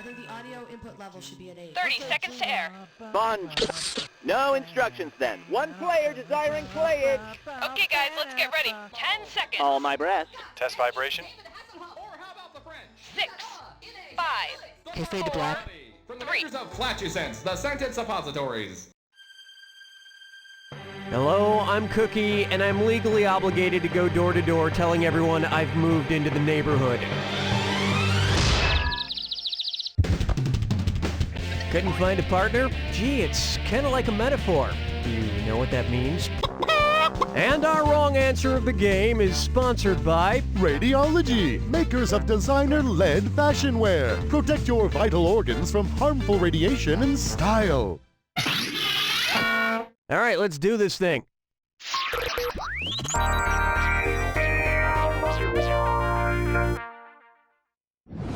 I think the audio input level should be at 8. 30 seconds to air. Sponge. No instructions then. One player desiring playage. Okay, guys, let's get ready. 10 seconds. All my breast. Test vibration. 6, 5, Okay, fade to black. From the makers of Flatulence, the scented suppositories. Hello, I'm Cookie, and I'm legally obligated to go door to door telling everyone I've moved into the neighborhood. Couldn't find a partner? Gee, it's kind of like a metaphor. Do you know what that means? And our wrong answer of the game is sponsored by Radiologie, makers of designer-led fashion wear. Protect your vital organs from harmful radiation in style. All right, let's do this thing.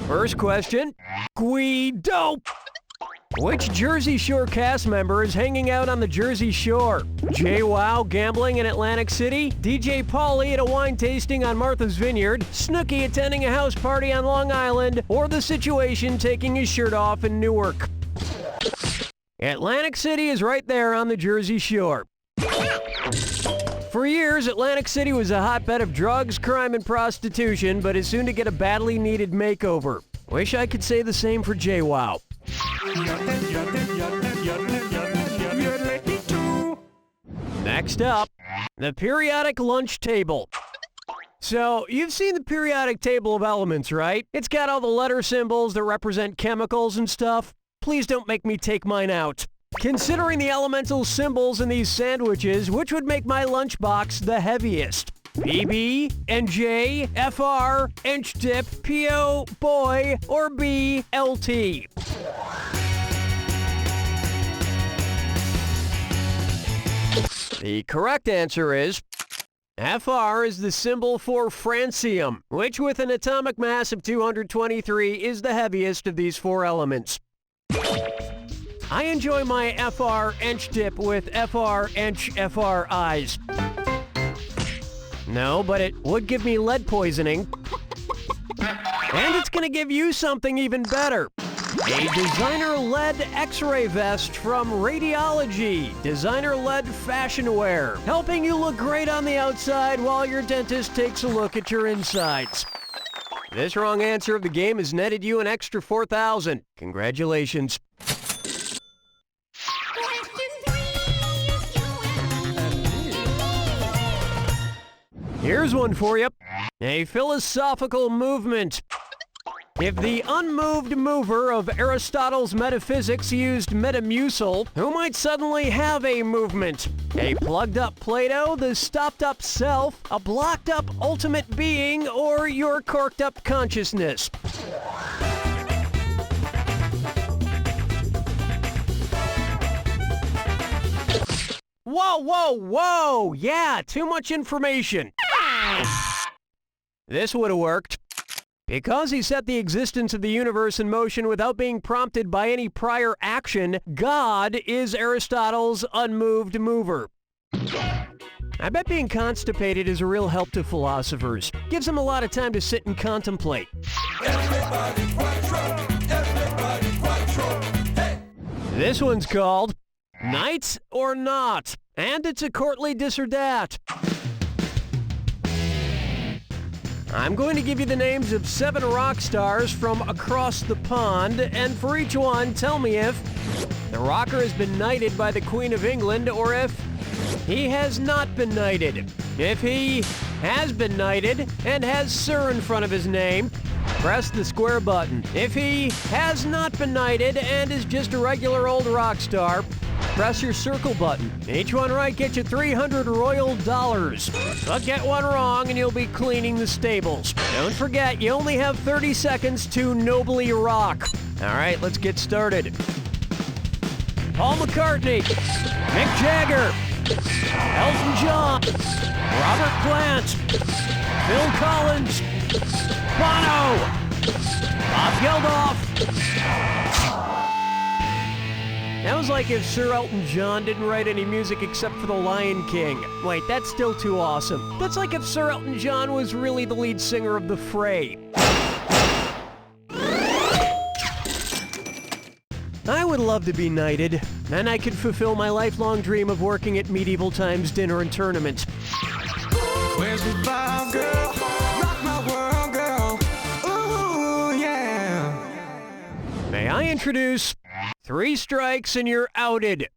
First question, Guido. Which Jersey Shore cast member is hanging out on the Jersey Shore? JWoww gambling in Atlantic City, DJ Pauly at a wine tasting on Martha's Vineyard, Snooki attending a house party on Long Island, or The Situation taking his shirt off in Newark? Atlantic City is right there on the Jersey Shore. For years, Atlantic City was a hotbed of drugs, crime, and prostitution, but is soon to get a badly needed makeover. Wish I could say the same for JWoww. Next up, the periodic lunch table. So, you've seen the periodic table of elements, right? It's got all the letter symbols that represent chemicals and stuff. Please don't make me take mine out. Considering the elemental symbols in these sandwiches, which would make my lunchbox the heaviest? PB, NJ, FR, Inch Dip, PO, Boy, or B, LT? The correct answer is FR is the symbol for francium, which with an atomic mass of 223 is the heaviest of these four elements. I enjoy my FR Inch Dip with FR Inch FR eyes. No, but it would give me lead poisoning. And it's gonna give you something even better. A designer-led X-ray vest from Radiologie. Designer-led fashion wear. Helping you look great on the outside while your dentist takes a look at your insides. This wrong answer of the game has netted you an extra $4,000. Congratulations. Here's one for you. A philosophical movement. If the unmoved mover of Aristotle's metaphysics used Metamucil, who might suddenly have a movement? A plugged-up Plato, the stopped-up self, a blocked-up ultimate being, or your corked-up consciousness? Whoa, whoa, whoa! Yeah, too much information. This would have worked. Because he set the existence of the universe in motion without being prompted by any prior action, God is Aristotle's unmoved mover. I bet being constipated is a real help to philosophers. Gives them a lot of time to sit and contemplate. Everybody quattro, everybody quattro, hey! This one's called Knight or Not, and it's a courtly dis or dat. I'm going to give you the names of 7 rock stars from across the pond, and for each one, tell me if the rocker has been knighted by the Queen of England or if he has not been knighted. If he has been knighted and has Sir in front of his name, press the square button. If he has not been knighted and is just a regular old rock star, press your circle button. Each one right gets you $300 royal dollars. But get one wrong and you'll be cleaning the stables. Don't forget, you only have 30 seconds to nobly rock. All right, let's get started. Paul McCartney, Mick Jagger, Elton John, Robert Plant, Phil Collins, Bono, Bob Geldof. That was like if Sir Elton John didn't write any music except for The Lion King. Wait, that's still too awesome. That's like if Sir Elton John was really the lead singer of The Fray. I would love to be knighted. Then I could fulfill my lifelong dream of working at medieval times dinner and tournaments. Where's the vibe, girl? Rock my world, girl. Ooh, yeah. May I introduce 3 strikes and you're outed.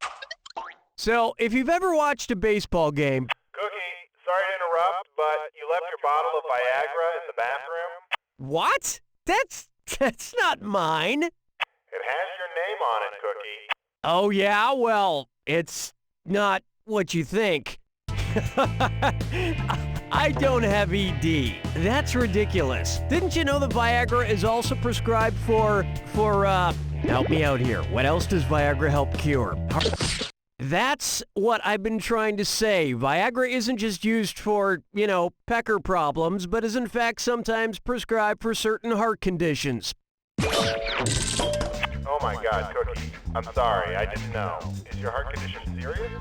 So, if you've ever watched a baseball game... Cookie, sorry to interrupt, but you left your bottle of Viagra in the bathroom? What? That's not mine. It has your name on it, Cookie. Oh yeah? Well, it's not what you think. I don't have ED. That's ridiculous. Didn't you know that Viagra is also prescribed for help me out here. What else does Viagra help cure? That's what I've been trying to say. Viagra isn't just used for, pecker problems, but is in fact sometimes prescribed for certain heart conditions. Oh my God, Cookie. I'm sorry, I didn't know. Is your heart condition serious?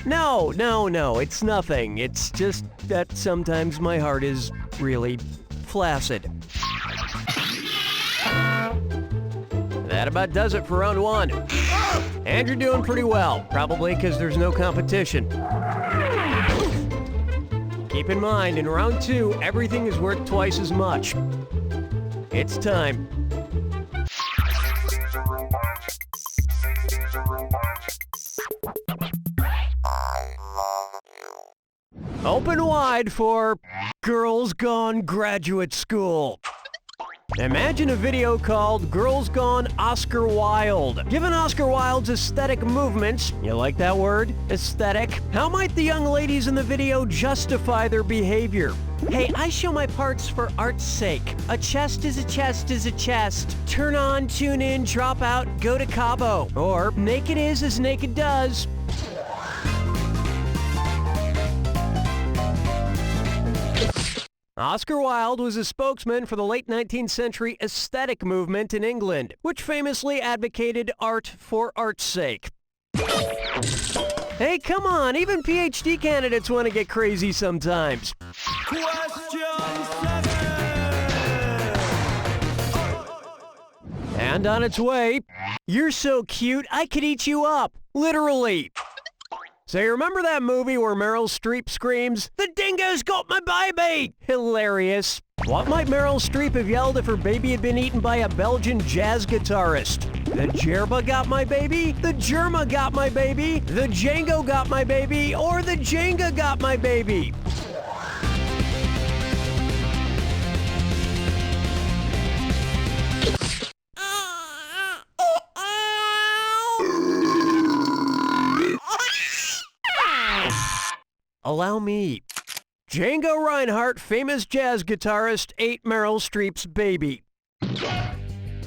No, it's nothing. It's just that sometimes my heart is really flaccid. That about does it for round 1. And you're doing pretty well, probably because there's no competition. Keep in mind, in round 2, everything is worth twice as much. It's time. Open wide for Girls Gone Graduate School. Imagine a video called Girls Gone Oscar Wilde. Given Oscar Wilde's aesthetic movements, you like that word? Aesthetic? How might the young ladies in the video justify their behavior? Hey, I show my parts for art's sake. A chest is a chest is a chest. Turn on, tune in, drop out, go to Cabo. Or naked is as naked does. Oscar Wilde was a spokesman for the late 19th century aesthetic movement in England, which famously advocated art for art's sake. Hey, come on, even PhD candidates want to get crazy sometimes. Question 7. And on its way, you're so cute, I could eat you up. Literally. So you remember that movie where Meryl Streep screams, "The dingo's got my baby!" Hilarious. What might Meryl Streep have yelled if her baby had been eaten by a Belgian jazz guitarist? The Jerba got my baby? The Germa got my baby? The Django got my baby? Or the Jenga got my baby? Allow me. Django Reinhardt, famous jazz guitarist, ate Meryl Streep's baby.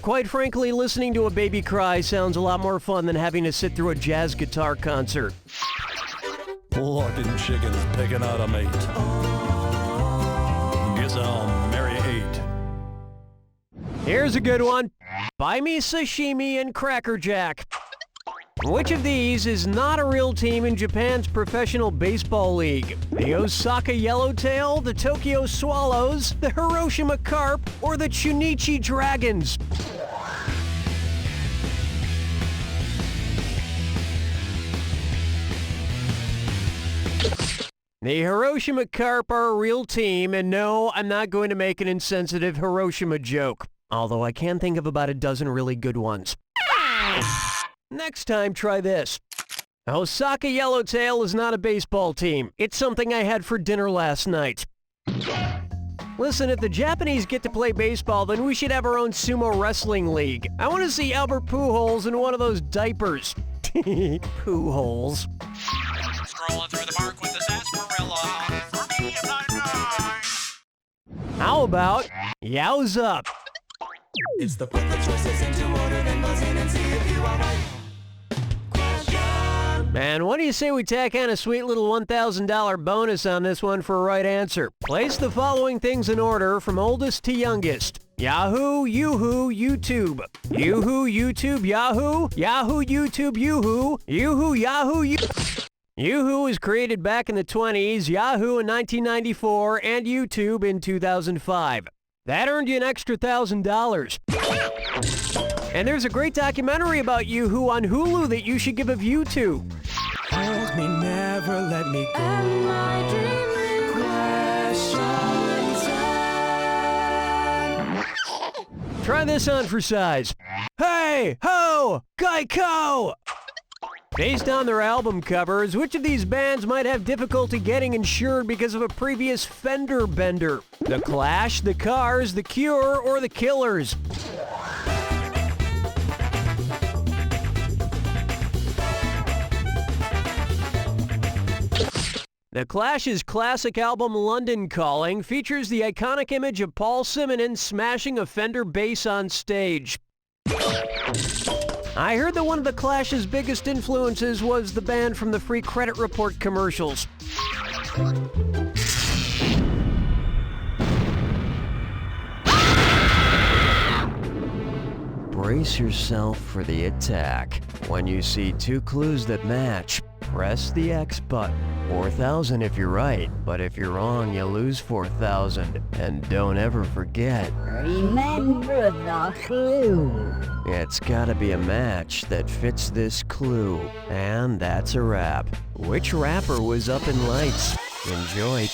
Quite frankly, listening to a baby cry sounds a lot more fun than having to sit through a jazz guitar concert. Looking chickens picking out a mate. Guess I'll marry 8. Here's a good one. Buy me sashimi and Cracker Jack. Which of these is not a real team in Japan's professional baseball league? The Osaka Yellowtail, the Tokyo Swallows, the Hiroshima Carp, or the Chunichi Dragons? The Hiroshima Carp are a real team, and no, I'm not going to make an insensitive Hiroshima joke. Although I can think of about a dozen really good ones. Next time, try this. Osaka Yellowtail is not a baseball team. It's something I had for dinner last night. Listen, if the Japanese get to play baseball, then we should have our own sumo wrestling league. I want to see Albert Pujols in one of those diapers. Pujols. Scrolling through the park with the sarsaparilla. For me, I'm not mine. How about Yow's Up? It's the put the choices into order, then buzz in and see if you are right. Man, what do you say we tack on a sweet little $1,000 bonus on this one for a right answer? Place the following things in order from oldest to youngest. Yahoo, Yoo-hoo, YouTube. Yoo-hoo, YouTube, Yahoo. Yahoo, YouTube, Yoo-hoo. Yoo-hoo, Yahoo, Yoo-hoo was created back in the 20s, Yahoo in 1994, and YouTube in 2005. That earned you an extra $1,000. And there's a great documentary about Yoo-Hoo on Hulu that you should give a view to. Hold me, never let me go. Try this on for size. Hey, ho, Geico! Based on their album covers, which of these bands might have difficulty getting insured because of a previous fender bender? The Clash, The Cars, The Cure, or The Killers? The Clash's classic album London Calling features the iconic image of Paul Simonon smashing a Fender bass on stage. I heard that one of the Clash's biggest influences was the band from the free credit report commercials. Brace yourself for the attack. When you see two clues that match, press the X button. 4,000 if you're right, but if you're wrong, you lose 4,000. And don't ever forget, remember the clue. It's gotta be a match that fits this clue. And that's a wrap. Which rapper was up in lights? Enjoy.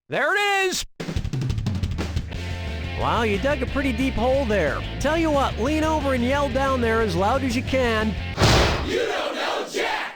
There it is! Wow, you dug a pretty deep hole there. Tell you what, lean over and yell down there as loud as you can. You know